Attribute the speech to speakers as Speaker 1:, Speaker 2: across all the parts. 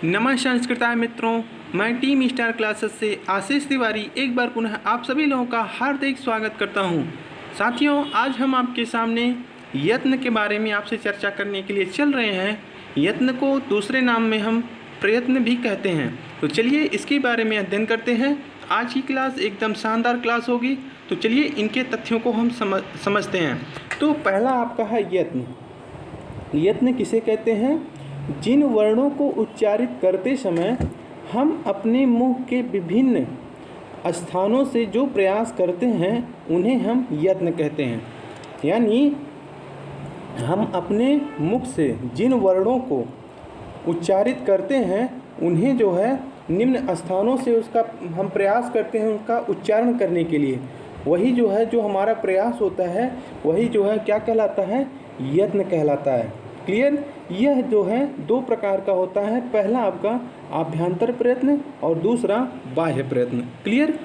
Speaker 1: नमस्कार संस्कृताय मित्रों, मैं टीम स्टार क्लासेस से आशीष तिवारी एक बार पुनः आप सभी लोगों का हार्दिक स्वागत करता हूं। साथियों, आज हम आपके सामने यत्न के बारे में आपसे चर्चा करने के लिए चल रहे हैं। यत्न को दूसरे नाम में हम प्रयत्न भी कहते हैं। तो चलिए इसके बारे में अध्ययन करते हैं। आज की क्लास एकदम शानदार क्लास होगी। तो चलिए इनके तथ्यों को हम समझते हैं। तो पहला आपका है यत्न। यत्न किसे कहते हैं? जिन वर्णों को उच्चारित करते समय हम अपने मुंह के विभिन्न स्थानों से जो प्रयास करते हैं उन्हें हम यत्न कहते हैं। यानी हम अपने मुख से जिन वर्णों को उच्चारित करते हैं उन्हें जो है निम्न स्थानों से उसका हम प्रयास करते हैं उनका उच्चारण करने के लिए। वही जो है जो हमारा प्रयास होता है वही जो है क्या कहलाता है? यत्न कहलाता है। क्लियर? यह जो है दो प्रकार का होता है। पहला आपका आभ्यंतर प्रयत्न और दूसरा बाह्य प्रयत्न। क्लियर?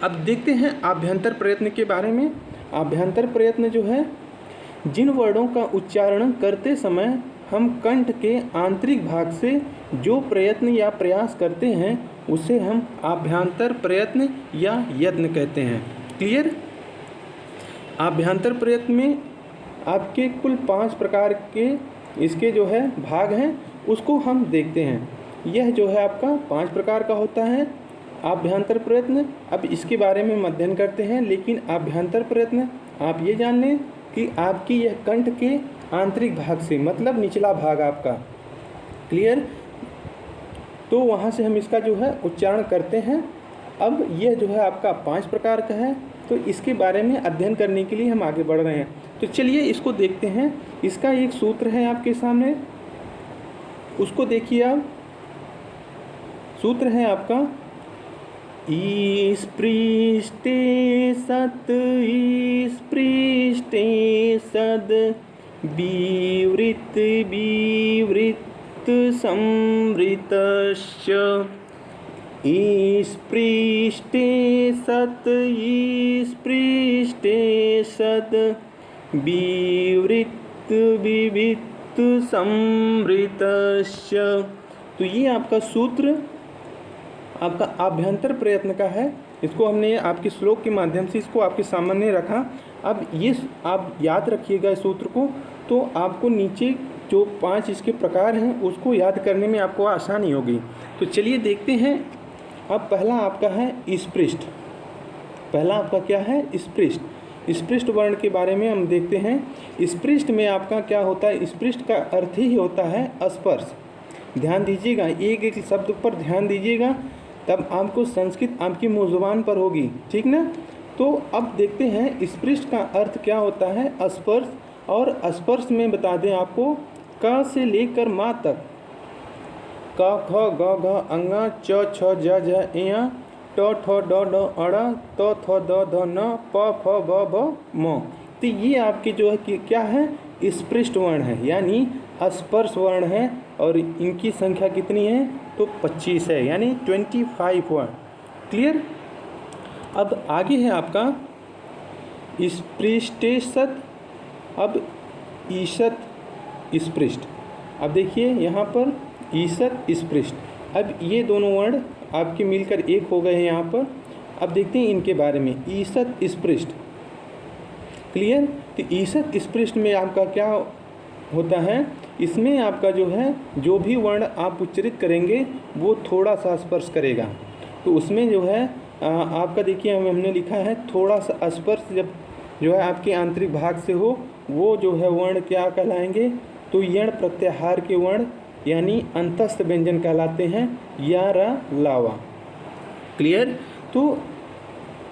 Speaker 1: अब देखते हैं आभ्यंतर प्रयत्न के बारे में। आभ्यंतर प्रयत्न जो है जिन वर्णों का उच्चारण करते समय हम कंठ के आंतरिक भाग से जो प्रयत्न या प्रयास करते हैं उसे हम आभ्यंतर प्रयत्न या यत्न कहते हैं। क्लियर? आभ्यंतर प्रयत्न में आपके कुल 5 प्रकार के इसके जो है भाग हैं उसको हम देखते हैं। यह जो है आपका 5 प्रकार का होता है आभ्यंतर प्रयत्न। अब इसके बारे में हम अध्ययन करते हैं। लेकिन आभ्यंतर प्रयत्न आप ये जान लें कि आपकी यह कंठ के आंतरिक भाग से मतलब निचला भाग आपका। क्लियर? तो वहाँ से हम इसका जो है उच्चारण करते हैं। अब यह जो है आपका 5 प्रकार का है। तो इसके बारे में अध्ययन करने के लिए हम आगे बढ़ रहे हैं। तो चलिए इसको देखते हैं। इसका एक सूत्र है आपके सामने, उसको देखिए आप। सूत्र है आपका ईस्पृष्टे सत ईस्पृष्टे सद विवृत विवृत संवृतश्च ईस्पृष्टे सत ईस्पृष्टे सद विवृत विवित संवृतश्च। तो ये आपका सूत्र आपका आभ्यंतर प्रयत्न का है। इसको हमने आपके श्लोक के माध्यम से इसको आपके सामने रखा। अब ये आप याद रखिएगा इस सूत्र को, तो आपको नीचे जो 5 इसके प्रकार हैं उसको याद करने में आपको आसानी होगी। तो चलिए देखते हैं। अब पहला आपका है स्पृष्ट। पहला आपका क्या है? स्पृष्ट। स्पृष्ट वर्ण के बारे में हम देखते हैं। स्पृष्ट में आपका क्या होता है? स्पृष्ट का अर्थ ही होता है स्पर्श। ध्यान दीजिएगा, एक एक शब्द पर ध्यान दीजिएगा, तब आपको संस्कृत आपकी मुँह ज़ुबान पर होगी। ठीक ना? तो अब देखते हैं स्पृष्ट का अर्थ क्या होता है? स्पर्श। और स्पर्श में बता दें आपको क से लेकर मा तक, क ख ग घ अंगा च छ ज झ ञ ट ठ ड ढ अड़ त थ द ध न प फ ब भ म। तो ये आपके जो है कि क्या है? स्पृष्ट वर्ण है, यानी स्पर्श वर्ण है। और इनकी संख्या कितनी है? तो 25 है, यानी 25 वर्ण। क्लियर? अब आगे है आपका स्पृष्टेशत। अब ईशत स्पृष्ट। अब देखिए यहाँ पर ईशत स्पृष्ट। अब ये दोनों वर्ण आपके मिलकर एक हो गए हैं यहाँ पर। अब देखते हैं इनके बारे में। ईशत स्पृष्ट। क्लियर? तो ईशत स्पृष्ट में आपका क्या होता है? इसमें आपका जो है जो भी वर्ण आप उच्चारित करेंगे वो थोड़ा सा स्पर्श करेगा। तो उसमें जो है आपका देखिए हमने लिखा है थोड़ा सा स्पर्श जब जो है आपके आंतरिक भाग से हो वो जो है वर्ण क्या कहलाएंगे? तो यण प्रत्याहार के वर्ण यानी अंतस्थ व्यंजन कहलाते हैं, या रा लावा। क्लियर? तो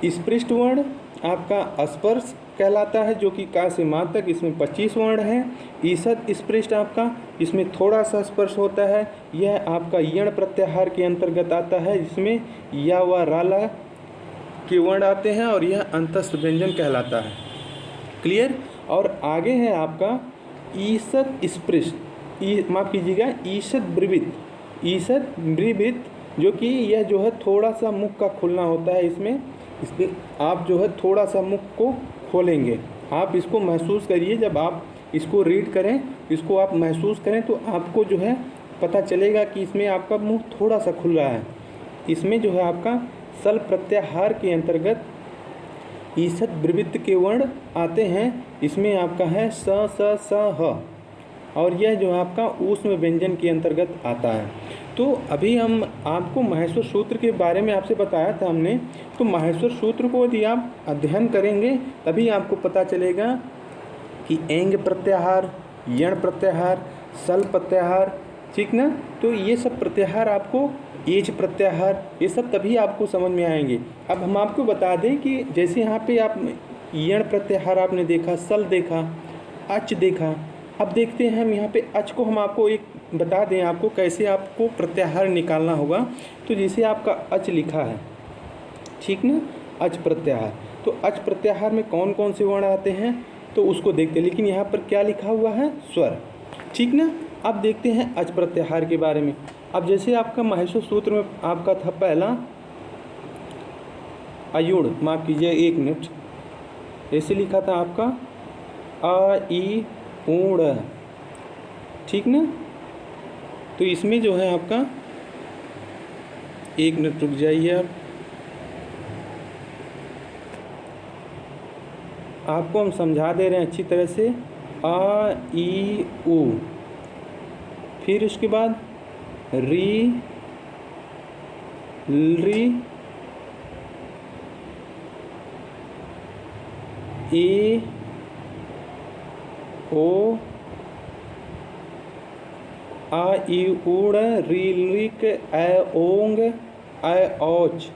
Speaker 1: स्पृष्ट वर्ण आपका स्पर्श कहलाता है जो कि का से मा तक, इसमें 25 वर्ण है। ईशत स्पृष्ट आपका इसमें थोड़ा सा स्पर्श होता है, यह आपका यण प्रत्याहार के अंतर्गत आता है, जिसमें या व राला के वर्ण आते हैं और यह अंतस्थ व्यंजन कहलाता है। क्लियर? और आगे है आपका ईशत स्पृष्ट। माफ़ कीजिएगा, ईशत ब्रिवित। ईशत ब्रिवित जो कि यह जो है थोड़ा सा मुख का खुलना होता है। इसमें आप जो है थोड़ा सा मुख को खोलेंगे। आप इसको महसूस करिए, जब आप इसको रीड करें, इसको आप महसूस करें तो आपको जो है पता चलेगा कि इसमें आपका मुंह थोड़ा सा खुल रहा है। इसमें जो है आपका सल प्रत्याहार के अंतर्गत ईसत प्रवृत्ति के वर्ण आते हैं। इसमें आपका है स स स ह, और यह जो आपका ऊष्म व्यंजन के अंतर्गत आता है। तो अभी हम आपको माहेश्वर सूत्र के बारे में आपसे बताया था हमने। तो माहेश्वर सूत्र को यदि आप अध्ययन करेंगे तभी आपको पता चलेगा कि एंग प्रत्याहार, यण प्रत्याहार, सल प्रत्याहार, ठीक ना। तो ये सब प्रत्याहार आपको, एज प्रत्याहार, ये सब तभी आपको समझ में आएंगे। अब हम आपको बता दें कि जैसे यहाँ पे आप यण प्रत्याहार आपने देखा, सल देखा, अच देखा। अब देखते हैं हम यहाँ पे अच को, हम आपको एक बता दें आपको कैसे आपको प्रत्याहार निकालना होगा। तो जैसे आपका अच लिखा है, ठीक ना, अच प्रत्याहार। तो अच प्रत्याहार में कौन कौन से वर्ण आते हैं तो उसको देखते हैं। लेकिन यहाँ पर क्या लिखा हुआ है, स्वर, ठीक ना। अब देखते हैं अच प्रत्याहार के बारे में। अब जैसे आपका माहेश्वर सूत्र में आपका था पहला अयुण, माफ़ कीजिए 1 मिनट, ऐसे लिखा था आपका अ ई ऊण, ठीक ना। तो इसमें जो है आपका 1 मिनट रुक जाइए आप, आपको हम समझा दे रहे हैं अच्छी तरह से। आ ई ऊ, फिर उसके बाद री री ए ओ आ ई ऊड़ री लिक ए ओंग ए औच,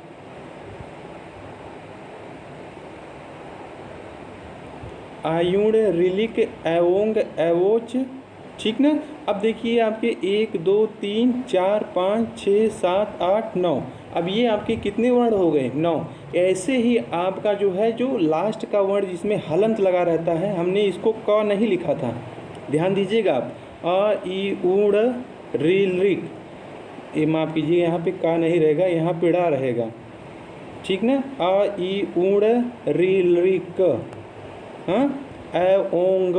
Speaker 1: आयुण रिलिक एवोंग एवोच, ठीक ना। अब देखिए आपके 1 2 3 4 5 6 7 8 9, अब ये आपके कितने वर्ण हो गए, 9। ऐसे ही आपका जो है, जो लास्ट का वर्ण जिसमें हलंत लगा रहता है, हमने इसको क नहीं लिखा था, ध्यान दीजिएगा आप। अ ई ऊड़ रील रिक, ये माफ़ कीजिए यहाँ पे का नहीं रहेगा, यहाँ पे ड़ा रहेगा, ठीक ना। अ ई ऊड़ रील रिक, हाँ, ए ओंग।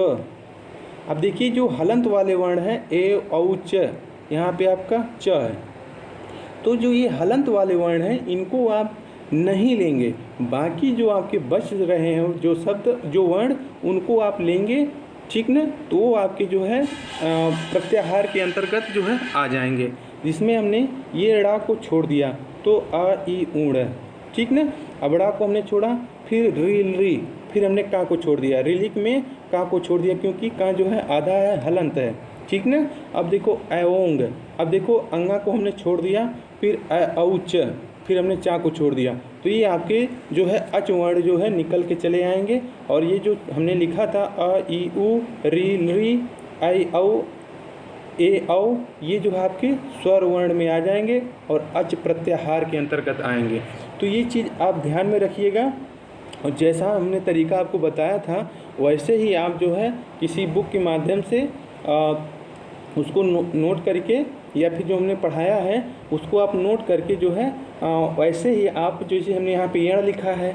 Speaker 1: अब देखिए जो हलंत वाले वर्ण हैं ए औ च, यहाँ पे आपका च है। तो जो ये हलंत वाले वर्ण हैं इनको आप नहीं लेंगे, बाकी जो आपके बच रहे हैं जो शब्द, जो वर्ण, उनको आप लेंगे, ठीक ना। तो वो आपके जो है प्रत्याहार के अंतर्गत जो है आ जाएंगे। जिसमें हमने ये ड़ा को छोड़ दिया तो अ ई ऊड़, ठीक ना। अबड़ा को हमने छोड़ा, फिर रील री, फिर हमने का को छोड़ दिया, रिलिक में का को छोड़ दिया क्योंकि का जो है आधा है, हलंत है, ठीक ना। अब देखो एवोंग, अब देखो अंगा को हमने छोड़ दिया, फिर औच, फिर हमने चा को छोड़ दिया। तो ये आपके जो है अच वर्ण जो है निकल के चले आएंगे। और ये जो हमने लिखा था अ ई उ री री आई औ ए औ, ये जो है आपके स्वर वर्ण में आ जाएंगे और अच प्रत्याहार के अंतर्गत आएंगे। तो ये चीज़ आप ध्यान में रखिएगा। और जैसा हमने तरीका आपको बताया था वैसे ही आप जो है किसी बुक के माध्यम से उसको नोट करके, या फिर जो हमने पढ़ाया है उसको आप नोट करके जो है वैसे ही आप, जैसे हमने यहाँ पे यण लिखा है,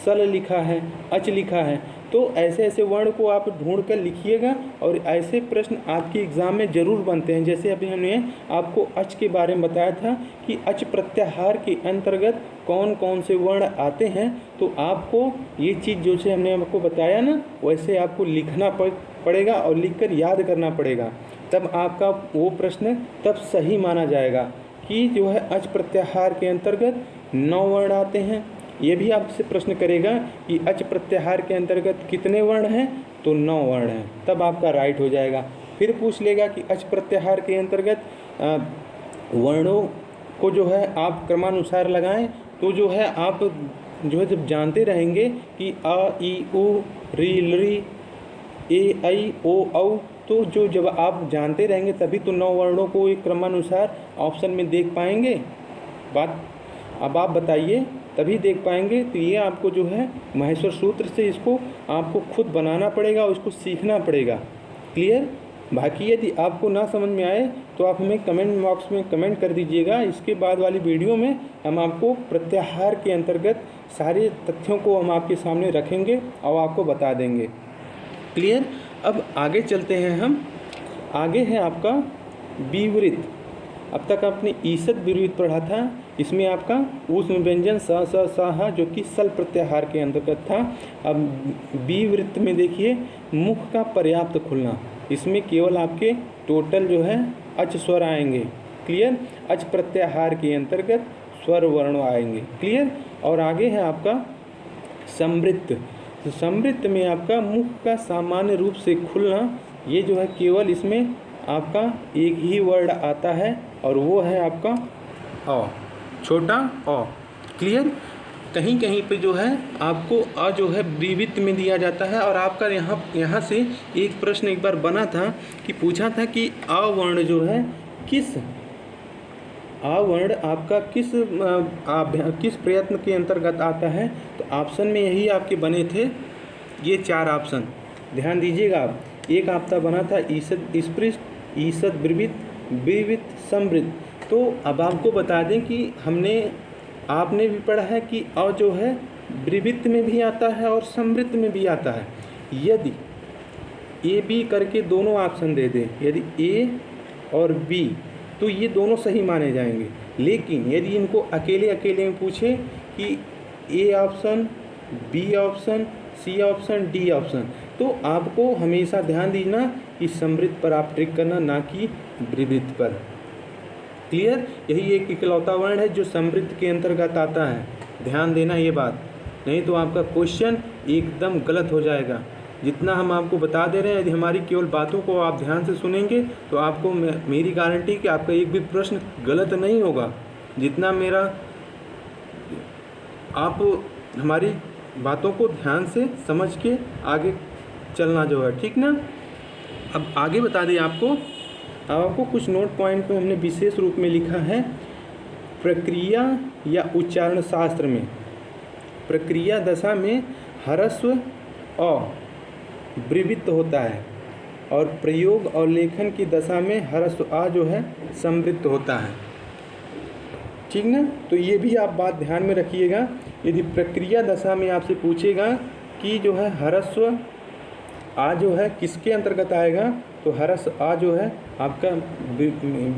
Speaker 1: सल लिखा है, अच लिखा है, तो ऐसे ऐसे वर्ण को आप ढूंढ कर लिखिएगा। और ऐसे प्रश्न आपके एग्ज़ाम में ज़रूर बनते हैं। जैसे अभी हमने आपको अच के बारे में बताया था कि अच प्रत्याहार के अंतर्गत कौन कौन से वर्ण आते हैं, तो आपको ये चीज़ जो से हमने आपको बताया ना, वैसे आपको लिखना पड़ेगा और लिखकर याद करना पड़ेगा। तब आपका वो प्रश्न तब सही माना जाएगा कि जो है अच प्रत्याहार के अंतर्गत 9 वर्ण आते हैं। ये भी आपसे प्रश्न करेगा कि अच प्रत्याहार के अंतर्गत कितने वर्ण हैं, तो 9 वर्ण हैं, तब आपका राइट हो जाएगा। फिर पूछ लेगा कि अच प्रत्याहार के अंतर्गत वर्णों को जो है आप क्रमानुसार लगाएं, तो जो है आप जो है जब जानते रहेंगे कि अ ई उ री री ए ऐ ओ औ, तो जो जब आप जानते रहेंगे तभी तो 9 वर्णों को एक क्रमानुसार ऑप्शन में देख पाएंगे। बात अब आप बताइए, तभी देख पाएंगे। तो ये आपको जो है माहेश्वर सूत्र से इसको आपको खुद बनाना पड़ेगा और इसको सीखना पड़ेगा। क्लियर? बाकी यदि आपको ना समझ में आए तो आप हमें कमेंट बॉक्स में कमेंट कर दीजिएगा। इसके बाद वाली वीडियो में हम आपको प्रत्याहार के अंतर्गत सारे तथ्यों को हम आपके सामने रखेंगे और आपको बता देंगे। क्लियर? अब आगे चलते हैं हम। आगे है आपका विवृत। अब तक आपने ईसद विवृत पढ़ा था, इसमें आपका ऊष्म व्यंजन स स स ह जो कि सल प्रत्याहार के अंतर्गत था। अब विवृत में देखिए मुख का पर्याप्त खुलना, इसमें केवल आपके टोटल जो है अच स्वर आएंगे। क्लियर। अच प्रत्याहार के अंतर्गत स्वर वर्ण आएंगे। क्लियर। और आगे है आपका समृद्ध। तो समृद्ध में आपका मुख का सामान्य रूप से खुलना, ये जो है केवल इसमें आपका एक ही वर्ड आता है और वो है आपका अ, छोटा अ। क्लियर। कहीं कहीं पे जो है आपको अ जो है विवृत में दिया जाता है। और आपका यहाँ से एक प्रश्न एक बार बना था कि पूछा था कि अ वर्ण जो है किस अ वर्ण आपका किस प्रयत्न के अंतर्गत आता है। तो ऑप्शन में यही आपके बने थे, ये 4 ऑप्शन ध्यान दीजिएगा आप। एक आपका बना था ईसद स्पृष्ट, ईसद विवृत, विवृत समृद्ध। तो अब आपको बता दें कि आपने भी पढ़ा है कि अ जो है विवृत में भी आता है और समृद्ध में भी आता है। यदि ए बी करके दोनों ऑप्शन दे दें, यदि ए और बी, तो ये दोनों सही माने जाएंगे। लेकिन यदि इनको अकेले अकेले में पूछे कि A option, B option, C option, D option, तो आपको हमेशा ध्यान देना कि समृद्ध पर आप ट्रिक करना, ना कि विवृत पर। क्लियर। यही एक इकलौता वर्ण है जो समृद्ध के अंतर्गत आता है, ध्यान देना ये बात, नहीं तो आपका क्वेश्चन एकदम गलत हो जाएगा। जितना हम आपको बता दे रहे हैं, यदि हमारी केवल बातों को आप ध्यान से सुनेंगे तो आपको मेरी गारंटी कि आपका एक भी प्रश्न गलत नहीं होगा। जितना मेरा आप हमारी बातों को ध्यान से समझ के आगे चलना जो है, ठीक ना। अब आगे बता दें आपको कुछ नोट पॉइंट पे हमने विशेष रूप में लिखा है। प्रक्रिया या उच्चारण शास्त्र में प्रक्रिया दशा में ह्रस्व अ विवृत होता है और प्रयोग और लेखन की दशा में ह्रस्व आ जो है समृद्ध होता है, ठीक ना। तो ये भी आप बात ध्यान में रखिएगा। यदि प्रक्रिया दशा में आपसे पूछेगा कि जो है ह्रस्व आ जो है किसके अंतर्गत आएगा, तो ह्रस्व आ जो है आपका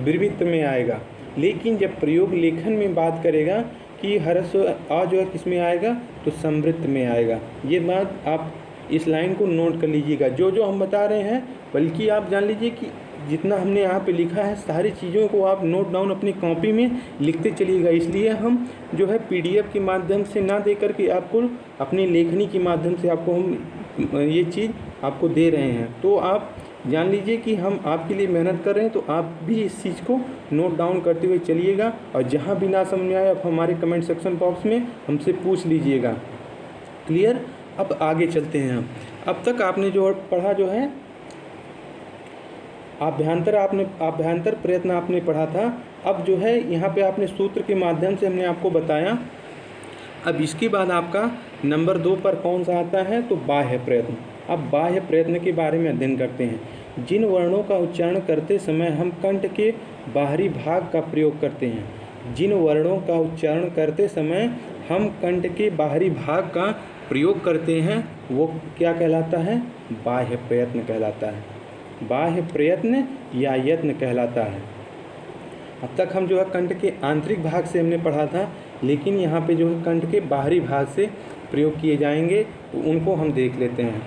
Speaker 1: विवृत में आएगा। लेकिन जब प्रयोग लेखन में बात करेगा कि ह्रस्व आ जो है किस में आएगा, तो समृद्ध में आएगा। ये बात आप इस लाइन को नोट कर लीजिएगा, जो हम बता रहे हैं। बल्कि आप जान लीजिए कि जितना हमने यहाँ पे लिखा है सारी चीज़ों को आप नोट डाउन अपनी कॉपी में लिखते चलिएगा। इसलिए हम जो है PDF के माध्यम से ना दे करके आपको अपनी लेखनी के माध्यम से आपको हम ये चीज़ आपको दे रहे हैं। तो आप जान लीजिए कि हम आपके लिए मेहनत कर रहे हैं, तो आप भी इस चीज़ को नोट डाउन करते हुए चलिएगा। और जहाँ भी ना समझ में आए आप हमारे कमेंट सेक्शन बॉक्स में हमसे पूछ लीजिएगा। क्लियर। अब आगे चलते हैं हम। अब तक आपने जो पढ़ा जो है आभ्यंतर प्रयत्न आपने पढ़ा था। अब जो है यहाँ पे आपने सूत्र के माध्यम से हमने आपको बताया। अब इसके बाद आपका नंबर 2 पर कौन सा आता है, तो बाह्य प्रयत्न। अब बाह्य प्रयत्न के बारे में अध्ययन करते हैं। जिन वर्णों का उच्चारण करते समय हम कंठ के बाहरी भाग का प्रयोग करते हैं, जिन वर्णों का उच्चारण करते समय हम कंठ के बाहरी भाग का प्रयोग करते हैं, वो क्या कहलाता है, बाह्य प्रयत्न कहलाता है। बाह्य प्रयत्न या यत्न कहलाता है। अब तक हम जो है कंठ के आंतरिक भाग से हमने पढ़ा था, लेकिन यहाँ पे जो है कंठ के बाहरी भाग से प्रयोग किए जाएंगे, तो उनको हम देख लेते हैं।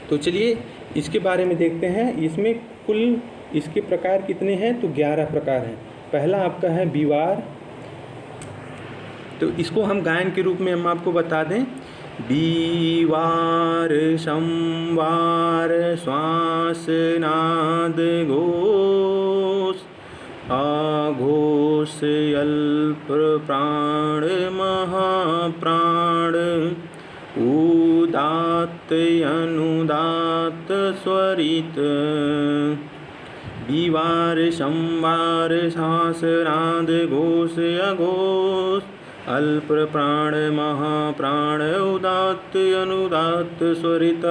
Speaker 1: तो चलिए इसके बारे में देखते हैं। इसमें कुल इसके प्रकार कितने हैं, तो 11 प्रकार हैं। पहला आपका है विवार। तो इसको हम गायन के रूप में हम आपको बता दें। विवार संवार श्वास नाद घोष आघोष अल्प प्राण महाप्राण उदात्त अनुदात्त स्वरित। विवार संवार श्वास नाद घोष अघोष अल्प प्राण महाप्राण उदात्त अनुदात्त स्वरित।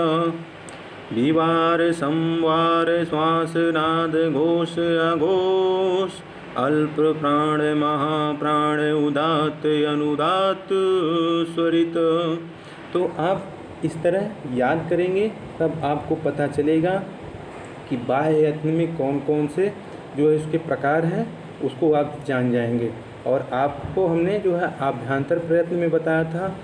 Speaker 1: विवार संवार श्वास नाद घोष अघोष अल्प प्राण महाप्राण उदात्त अनुदात्त स्वरित। तो आप इस तरह याद करेंगे, तब आपको पता चलेगा कि बाह्य यत्न में कौन कौन से जो है इसके प्रकार हैं उसको आप जान जाएंगे। और आपको हमने जो है आभ्यंतर प्रयत्न में बताया था,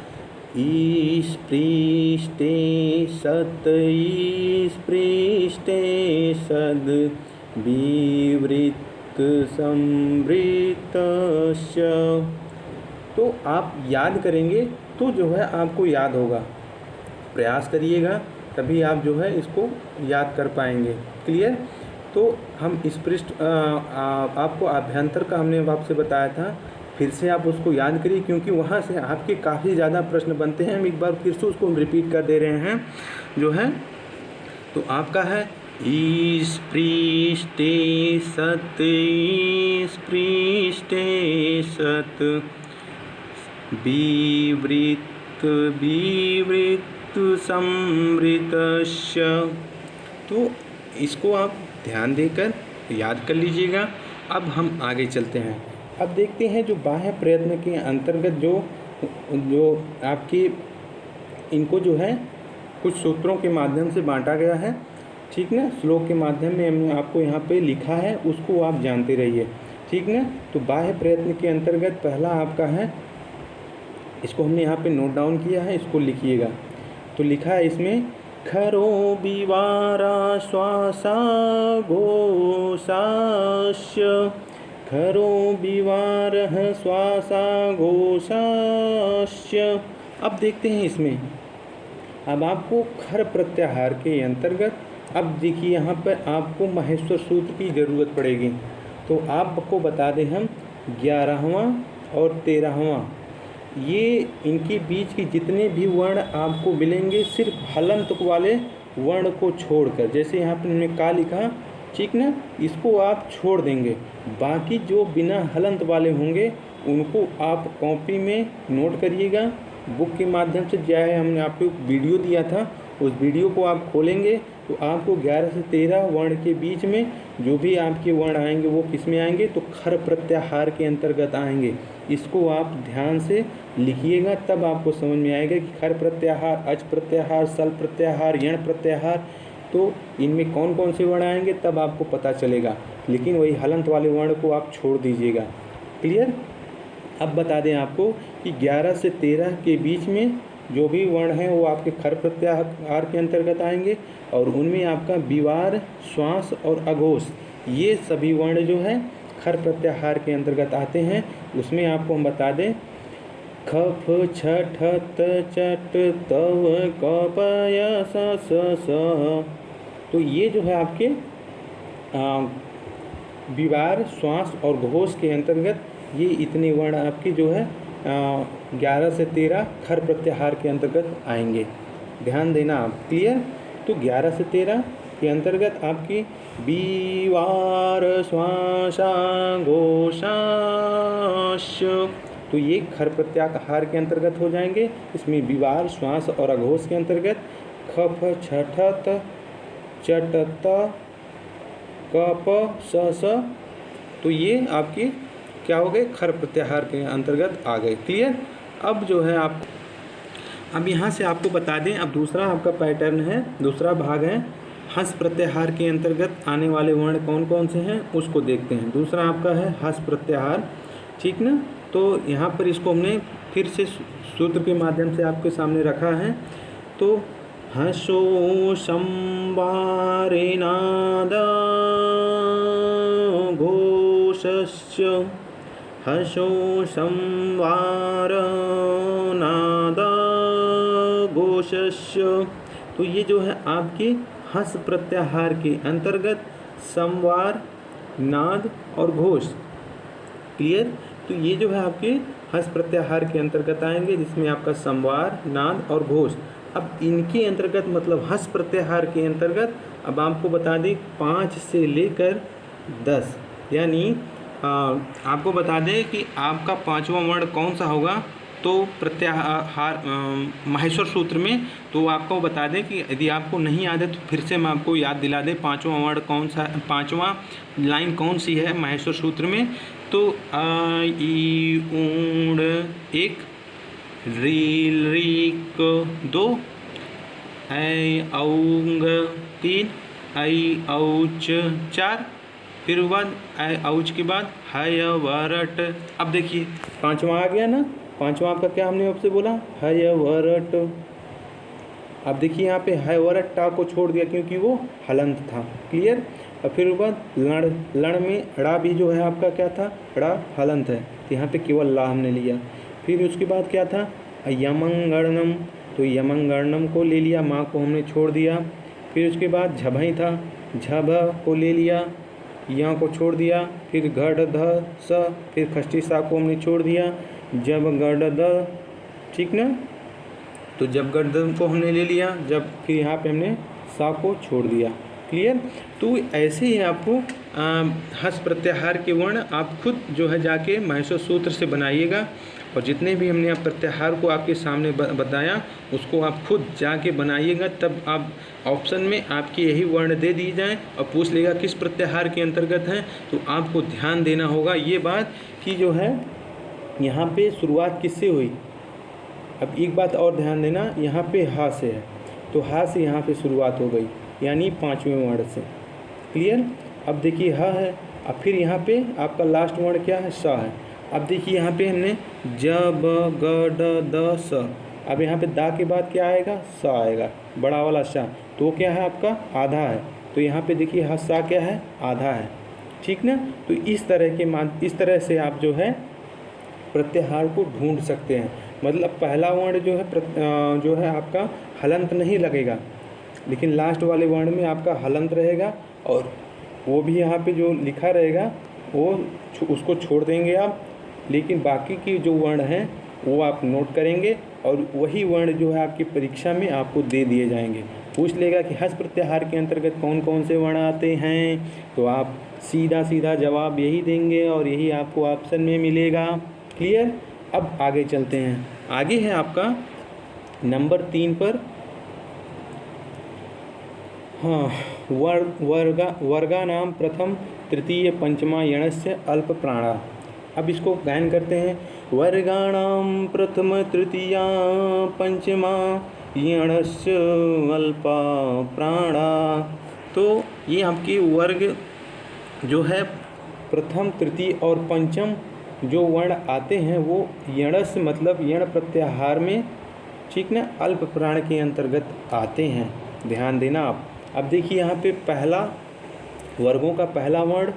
Speaker 1: ईश पृष्ठे सत ईश पृष्ठे सद विवृत संवृतस्य। तो आप याद करेंगे तो जो है आपको याद होगा, प्रयास करिएगा तभी आप जो है इसको याद कर पाएंगे। क्लियर। तो हम इस पृष्ठ आपको आभ्यंतर का हमने आपसे बताया था, फिर से आप उसको याद करिए क्योंकि वहाँ से आपके काफ़ी ज़्यादा प्रश्न बनते हैं। हम एक बार फिर से उसको रिपीट कर दे रहे हैं जो है। तो आपका है ईश पृष्ठे सत ईश पृष्ठे सत विवृत विवृत संवृतस्य। तो इसको आप ध्यान देकर याद कर लीजिएगा। अब हम आगे चलते हैं। अब देखते हैं जो बाह्य प्रयत्न के अंतर्गत जो आपकी इनको जो है कुछ सूत्रों के माध्यम से बांटा गया है, ठीक ना। श्लोक के माध्यम में हमने आपको यहाँ पे लिखा है, उसको आप जानते रहिए, ठीक ना। तो बाह्य प्रयत्न के अंतर्गत पहला आपका है, इसको हमने यहाँ पे नोट डाउन किया है, इसको लिखिएगा। तो लिखा है इसमें खरो विवारा श्वासा घोषास्य, खरो विवारः श्वासा घोषास्य। अब देखते हैं इसमें, अब आपको खर प्रत्याहार के अंतर्गत, अब देखिए यहाँ पर आपको महेश्वर सूत्र की ज़रूरत पड़ेगी। तो आपको बता दें हम 11वां और 13वां, ये इनके बीच के जितने भी वर्ण आपको मिलेंगे सिर्फ हलंत वाले वर्ण को छोड़कर, जैसे यहाँ पर हमने का लिखा, ठीक ना, इसको आप छोड़ देंगे। बाकी जो बिना हलंत वाले होंगे उनको आप कॉपी में नोट करिएगा, बुक के माध्यम से। चाहे हमने आपको वीडियो दिया था, उस वीडियो को आप खोलेंगे तो आपको 11 से 13 वर्ण के बीच में जो भी आपके वर्ण आएंगे वो किस में आएंगे, तो खर प्रत्याहार के अंतर्गत आएंगे। इसको आप ध्यान से लिखिएगा, तब आपको समझ में आएगा कि खर प्रत्याहार, अच प्रत्याहार, सल प्रत्याहार, यण प्रत्याहार, तो इनमें कौन कौन से वर्ण आएंगे तब आपको पता चलेगा। लेकिन वही हलंत वाले वर्ण को आप छोड़ दीजिएगा। क्लियर। अब बता दें आपको कि 11 से 13 के बीच में जो भी वर्ण हैं वो आपके खर प्रत्याहार के अंतर्गत आएंगे, और उनमें आपका विवार, श्वास और अघोष, ये सभी वर्ण जो हैं खर प्रत्याहार के अंतर्गत आते हैं। उसमें आपको हम बता दें खफ छ ठ त चट तव क प य स स। तो ये जो है आपके विवार, श्वास और घोष के अंतर्गत ये इतने वर्ण आपके जो है 11 से 13 खर प्रत्याहार के अंतर्गत आएंगे। ध्यान देना आप। क्लियर। तो 11 से 13 के अंतर्गत आपकी विवार, श्वासा घोषाश, तो ये खर प्रत्याहार के अंतर्गत हो जाएंगे। इसमें विवार, श्वास और अघोष के अंतर्गत खफ छठत चटत कप स, तो ये आपके क्या हो गए, खर प्रत्याहार के अंतर्गत आ गए। क्लियर। अब जो है आप, अब यहाँ से आपको बता दें, अब दूसरा आपका पैटर्न है, दूसरा भाग है हस प्रत्याहार के अंतर्गत आने वाले वर्ण कौन कौन से हैं उसको देखते हैं। दूसरा आपका है हस प्रत्याहार, ठीक ना। तो यहाँ पर इसको हमने फिर से सूत्र के माध्यम से आपके सामने रखा है। तो हसो संवारेनाद घोषस्य, हसो संवारनाद घोषस्य। तो ये जो है आपके हस प्रत्याहार के अंतर्गत संवार, नाद और घोष। क्लियर। तो ये जो है आपके हस प्रत्याहार के अंतर्गत आएंगे, जिसमें आपका संवार, नाद और घोष। अब इनके अंतर्गत मतलब हस प्रत्याहार के अंतर्गत अब आपको बता दें 5 से लेकर 10, यानी आपको बता दें कि आपका 5वां वर्ण कौन सा होगा। तो प्रत्याहार माहेश्वर सूत्र में, तो आपको बता दें कि यदि आपको नहीं याद है तो फिर से मैं आपको याद दिला दें 5वां वर्ण कौन सा, 5वां लाइन कौन सी है माहेश्वर सूत्र में। तो आ ई ऊण 1, रील रीक 2, ऐ औंग 3, ऐ औच 4, फिर उसके बाद औच के बाद हयवरट। अब देखिए पांचवा आ गया ना, पांचवा आपका क्या हमने आपसे बोला, हयवरट। अब देखिए यहाँ पे हयवरट टा को छोड़ दिया क्योंकि वो हलंत था। क्लियर। और फिर उसके बाद लण, लण में ड़ा भी जो है आपका क्या था, ड़ा हलंत है, तो यहाँ पे केवल ला हमने लिया। फिर उसके बाद क्या था, यमंगणम, तो यमंगणम को ले लिया, माँ को हमने छोड़ दिया। फिर उसके बाद झभई था, झभ को ले लिया, यहाँ को छोड़ दिया। फिर घड़ ध स, फिर खष्टी सा को हमने छोड़ दिया, जब गढ़ द, ठीक ना। तो जब गढ़ द को हमने ले लिया, जब फिर यहाँ पे हमने सा को छोड़ दिया। क्लियर। तो ऐसे ही आपको हस प्रत्याहार के वर्ण आप खुद जो है जाके महसूस सूत्र से बनाइएगा, और जितने भी हमने आप प्रत्याहार को आपके सामने बताया उसको आप खुद जाके बनाइएगा। तब आप ऑप्शन में आपके यही वर्ण दे दिए जाएं और पूछ लेगा किस प्रत्याहार के अंतर्गत हैं, तो आपको ध्यान देना होगा ये बात कि जो है यहाँ पे शुरुआत किससे हुई। अब एक बात और ध्यान देना, यहाँ पे हा से है, तो हा से यहाँ पे शुरुआत हो गई, यानी पाँचवें वर्ण से। क्लियर। अब देखिए ह है, अब फिर यहाँ पे आपका लास्ट वर्ण क्या है, सा है। अब देखिए यहाँ पे हमने ज ब ग ड द स, अब यहाँ पे दा के बाद क्या आएगा, सा आएगा, बड़ा वाला सा, तो क्या है आपका आधा है, तो यहाँ पे देखिए ह सा क्या है, आधा है। ठीक ना। तो इस तरह से आप जो है प्रत्याहार को ढूंढ सकते हैं। मतलब पहला वर्ण जो है आपका हलंत नहीं लगेगा, लेकिन लास्ट वाले वर्ण में आपका हलंत रहेगा, और वो भी यहाँ पे जो लिखा रहेगा वो उसको छोड़ देंगे आप, लेकिन बाकी की जो वर्ण हैं वो आप नोट करेंगे, और वही वर्ण जो है आपकी परीक्षा में आपको दे दिए जाएंगे। पूछ लेगा कि हस प्रत्याहार के अंतर्गत कौन कौन से वर्ण आते हैं, तो आप सीधा सीधा जवाब यही देंगे और यही आपको ऑप्शन में मिलेगा। क्लियर। अब आगे चलते हैं। आगे है आपका नंबर 3 पर, हाँ, वर्गा नाम प्रथम तृतीय पंचमा यणस्य अल्प प्राणा। अब इसको गायन करते हैं। वर्गाणाम प्रथम तृतीया पंचमा यणस्य अल्पा प्राणा। तो ये आपके वर्ग जो है प्रथम तृतीय और पंचम जो वर्ण आते हैं वो यणस मतलब यण प्रत्याहार में, ठीक ना, अल्प प्राण के अंतर्गत आते हैं। ध्यान देना आप। अब देखिए यहाँ पे पहला वर्गों का पहला वर्ण,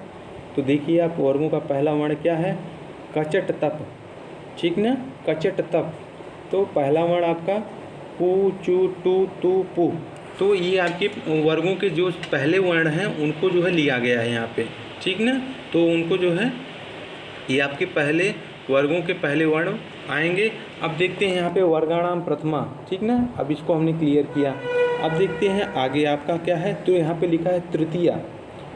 Speaker 1: तो देखिए आप वर्गों का पहला वर्ण क्या है, कचट तप। ठीक ना, कचट तप। तो पहला वर्ण आपका पू चू टू तू पू। तो ये आपके वर्गों के जो पहले वर्ण हैं उनको जो है लिया गया है यहाँ पे। ठीक ना, तो उनको जो है ये आपके पहले वर्गों के पहले वर्ण आएंगे। अब देखते हैं यहाँ पे वर्गाणाम प्रथमा। ठीक ना, अब इसको हमने क्लियर किया। अब देखते हैं आगे आपका क्या है, तो यहाँ पे लिखा है तृतीया।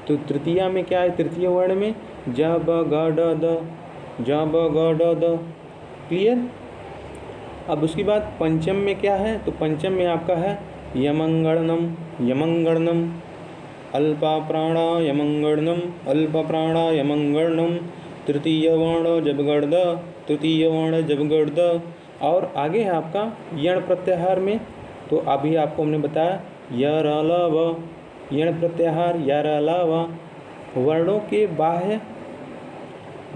Speaker 1: तो तृतीया में क्या है, तृतीय वर्ण में ज ब ग ड द, ज ब ग ड द। क्लियर। अब उसके बाद पंचम में क्या है, तो पंचम में आपका है यमंगणनम, यमंगणनम अल्पा प्राणा यमंगणनम, अल्प प्राणा यमंगणनम। तृतीय वर्ण जब गढ़ द, तृतीय वर्ण जब गढ़ द। और आगे है आपका यण प्रत्याहार में, तो अभी आपको हमने बताया यर ल व, यण प्रत्याहार यर ल व। वर्णों के बाह्य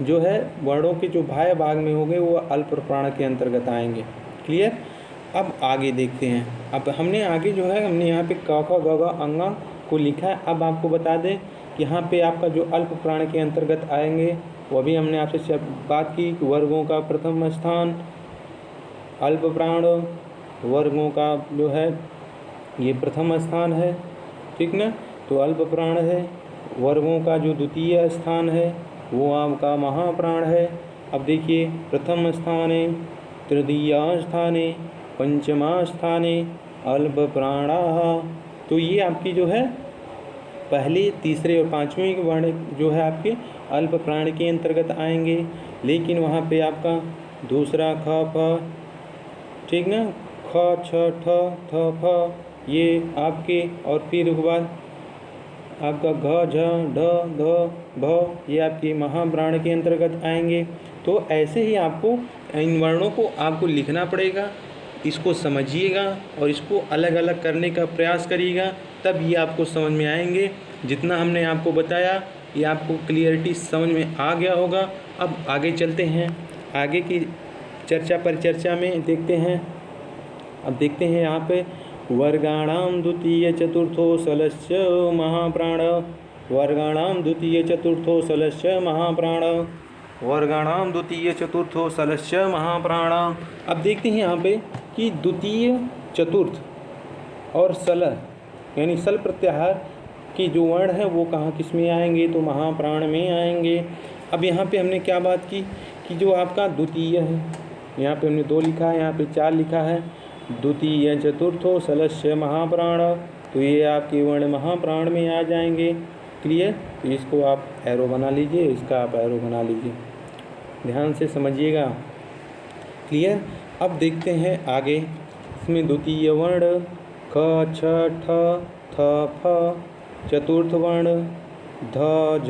Speaker 1: जो है, वर्णों के जो बाह्य भाग में होंगे वो अल्प प्राण के अंतर्गत आएंगे। क्लियर। अब आगे देखते हैं। अब हमने आगे जो है हमने यहाँ पे क ख ग घ अंगा को लिखा है। अब आपको बता दें कि यहाँ पे आपका जो अल्प प्राण के अंतर्गत आएंगे वो भी हमने आपसे बात की। वर्गों का प्रथम स्थान अल्प प्राण, वर्गों का जो है ये प्रथम स्थान है। ठीक ना, तो अल्प प्राण है। वर्गों का जो द्वितीय स्थान है वो आपका महाप्राण है। अब देखिए प्रथम स्थाने, तृतीय स्थाने, पंचमा स्थाने अल्प प्राणाः। तो ये आपकी जो है पहले, तीसरे और पांचवें वर्ण जो है आपके अल्प प्राण के अंतर्गत आएंगे, लेकिन वहाँ पे आपका दूसरा ख फ, ठीक ना, ख छ ठ थ फ ये आपके, और फिर उसके बाद आपका घ झ ढ ध भ ये आपके महाप्राण के अंतर्गत आएंगे। तो ऐसे ही आपको इन वर्णों को आपको लिखना पड़ेगा, इसको समझिएगा और इसको अलग अलग करने का प्रयास करिएगा, तब ये आपको समझ में आएंगे। जितना हमने आपको बताया ये आपको क्लियरिटी समझ में आ गया होगा। अब आगे चलते हैं, आगे की चर्चा में देखते हैं। अब देखते हैं यहाँ पे वर्गाणाम द्वितीय चतुर्थो सलस्य महाप्राण, वर्गाणाम द्वितीय चतुर्थो सलस्य महाप्राण, वर्गाणाम द्वितीय चतुर्थो सलस्य महाप्राण। अब देखते हैं यहाँ पे कि द्वितीय चतुर्थ और सल यानी सल प्रत्याहार की जो वर्ण है वो कहाँ किस में आएंगे, तो महाप्राण में आएंगे। अब यहाँ पे हमने क्या बात की कि जो आपका द्वितीय है, यहाँ पे हमने 2 लिखा है, यहाँ पे 4 लिखा है, द्वितीय चतुर्थो सलस्य महाप्राण, तो ये आपके वर्ण महाप्राण में आ जाएंगे। क्लियर? तो इसको आप एरो बना लीजिए, इसका आप एरो बना लीजिए, ध्यान से समझिएगा। क्लियर? अब देखते हैं आगे, इसमें द्वितीय वर्ण ख छ ठ थ फ, चतुर्थ वर्ण ध झ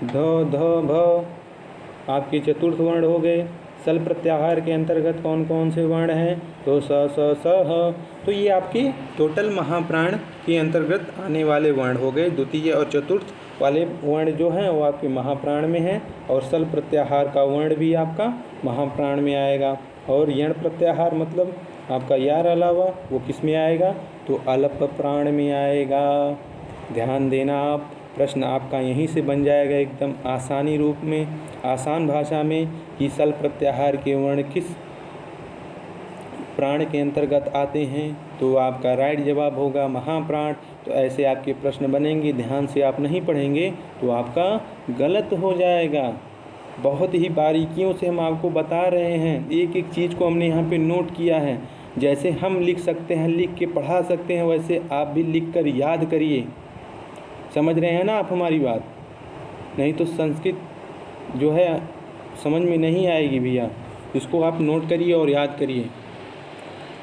Speaker 1: ध ध भ, आपके चतुर्थ वर्ण हो गए। सल प्रत्याहार के अंतर्गत कौन कौन से वर्ण हैं, तो स स स ह, तो ये आपके टोटल महाप्राण के अंतर्गत आने वाले वर्ण हो गए। द्वितीय और चतुर्थ वाले वर्ण जो हैं वो आपके महाप्राण में हैं, और सल प्रत्याहार का वर्ण भी आपका महाप्राण में आएगा। और यण प्रत्याहार मतलब आपका यार अलावा वो किस में आएगा, तो अल्प प्राण में आएगा। ध्यान देना आप, प्रश्न आपका यहीं से बन जाएगा एकदम आसानी रूप में, आसान भाषा में, कि सल प्रत्याहार के वर्ण किस प्राण के अंतर्गत आते हैं, तो आपका राइट जवाब होगा महाप्राण। तो ऐसे आपके प्रश्न बनेंगे, ध्यान से आप नहीं पढ़ेंगे तो आपका गलत हो जाएगा। बहुत ही बारीकियों से हम आपको बता रहे हैं, एक एक चीज़ को हमने यहाँ पे नोट किया है। जैसे हम लिख सकते हैं, लिख के पढ़ा सकते हैं, वैसे आप भी लिख कर याद करिए। समझ रहे हैं ना आप हमारी बात? नहीं तो संस्कृत जो है समझ में नहीं आएगी भैया, इसको आप नोट करिए और याद करिए।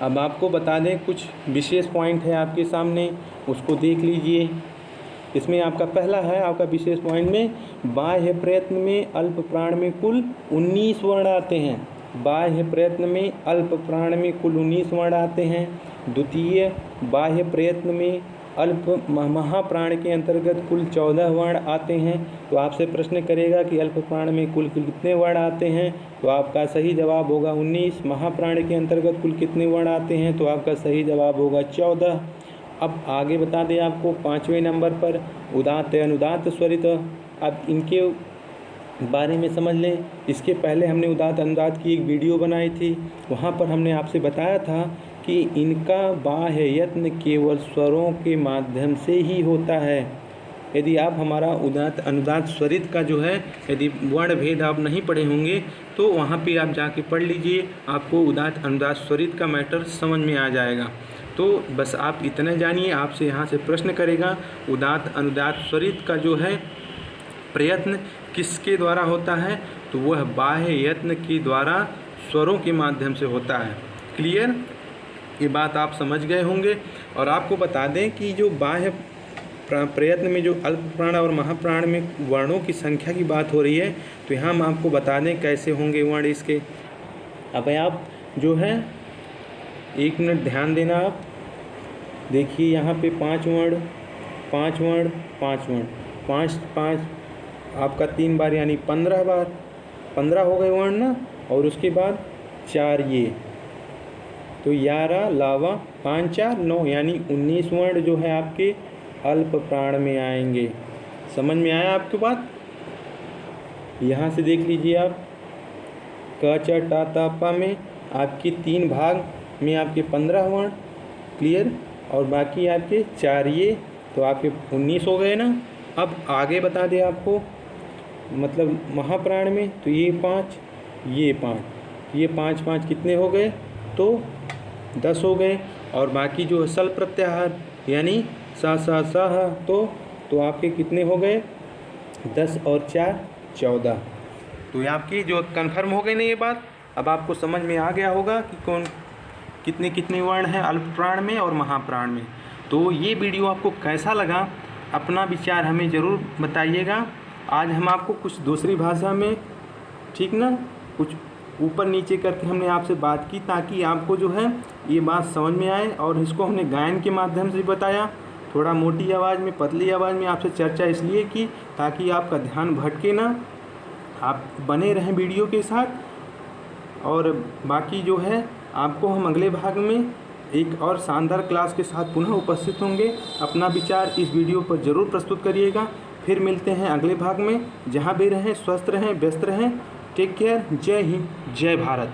Speaker 1: अब आपको बता दें, कुछ विशेष पॉइंट है आपके सामने, उसको देख लीजिए। इसमें आपका पहला है, आपका विशेष पॉइंट में बाह्य प्रयत्न में अल्प प्राण में कुल 19 वर्ण आते हैं। बाह्य प्रयत्न में अल्प प्राण में कुल 19 वर्ण आते हैं। द्वितीय बाह्य प्रयत्न में अल्प महाप्राण के अंतर्गत कुल 14 वर्ण आते हैं। तो आपसे प्रश्न करेगा कि अल्प प्राण में कुल कितने वर्ण आते हैं, तो आपका सही जवाब होगा 19। महाप्राण के अंतर्गत कुल कितने वर्ण आते हैं, तो आपका सही जवाब होगा 14। अब आगे बता दें आपको 5वें नंबर पर उदात्त अनुदात्त स्वरित। अब इनके बारे में समझ लें। इसके पहले हमने उदात्त अनुदात्त की एक वीडियो बनाई थी, वहाँ पर हमने आपसे बताया था कि इनका बाह्य यत्न केवल स्वरों के माध्यम से ही होता है। यदि आप हमारा उदात्त अनुदात्त स्वरित का जो है, यदि वर्ण भेद आप नहीं पढ़े होंगे तो वहाँ पे आप जाके पढ़ लीजिए, आपको उदात्त अनुदात्त स्वरित का मैटर समझ में आ जाएगा। तो बस आप इतना जानिए, आपसे यहाँ से प्रश्न करेगा उदात्त अनुदात्त स्वरित का जो है प्रयत्न किसके द्वारा होता है, तो वह बाह्य यत्न के द्वारा स्वरों के माध्यम से होता है। क्लियर? ये बात आप समझ गए होंगे। और आपको बता दें कि जो बाह्य प्रयत्न में जो अल्प प्राण और महाप्राण में वर्णों की संख्या की बात हो रही है, तो यहाँ हम आपको बता दें कैसे होंगे वर्ण इसके। अब आप जो है 1 मिनट ध्यान देना। आप देखिए यहाँ पे 5 वर्ण 5 वर्ण 5 वर्ण 5 5 आपका 3 बार यानी 15 बार, 15 हो गए वर्ण ना। और उसके बाद 4 ये, तो 11 लावा 5 4 9 यानी 19 वर्ण जो है आपके अल्प प्राण में आएंगे। समझ में आया आपकी बात? यहाँ से देख लीजिए आप, क च टा ता पा में आपके 3 भाग में आपके 15 वर्ण। क्लियर? और बाकी आपके 4 ये, तो आपके 19 हो गए ना। अब आगे बता दें आपको, मतलब महाप्राण में तो ये 5 ये 5 ये 5 5 कितने हो गए, तो 10 हो गए। और बाकी जो सल प्रत्याहार यानी सा सा सा तो आपके कितने हो गए, 10 और 4 14। तो ये आपकी जो कन्फर्म हो गई ना ये बात। अब आपको समझ में आ गया होगा कि कौन कितने कितने वर्ण हैं अल्प प्राण में और महाप्राण में। तो ये वीडियो आपको कैसा लगा, अपना विचार हमें ज़रूर बताइएगा। आज हम आपको कुछ दूसरी भाषा में, ठीक ना, कुछ ऊपर नीचे करके हमने आपसे बात की ताकि आपको जो है ये बात समझ में आए, और इसको हमने गायन के माध्यम से बताया थोड़ा मोटी आवाज़ में, पतली आवाज़ में आपसे चर्चा इसलिए की ताकि आपका ध्यान भटके ना, आप बने रहें वीडियो के साथ। और बाकी जो है आपको हम अगले भाग में एक और शानदार क्लास के साथ पुनः उपस्थित होंगे। अपना विचार इस वीडियो पर ज़रूर प्रस्तुत करिएगा। फिर मिलते हैं अगले भाग में। जहाँ भी रहें स्वस्थ रहें, व्यस्त रहें। Take care. जय हिंद, जय भारत।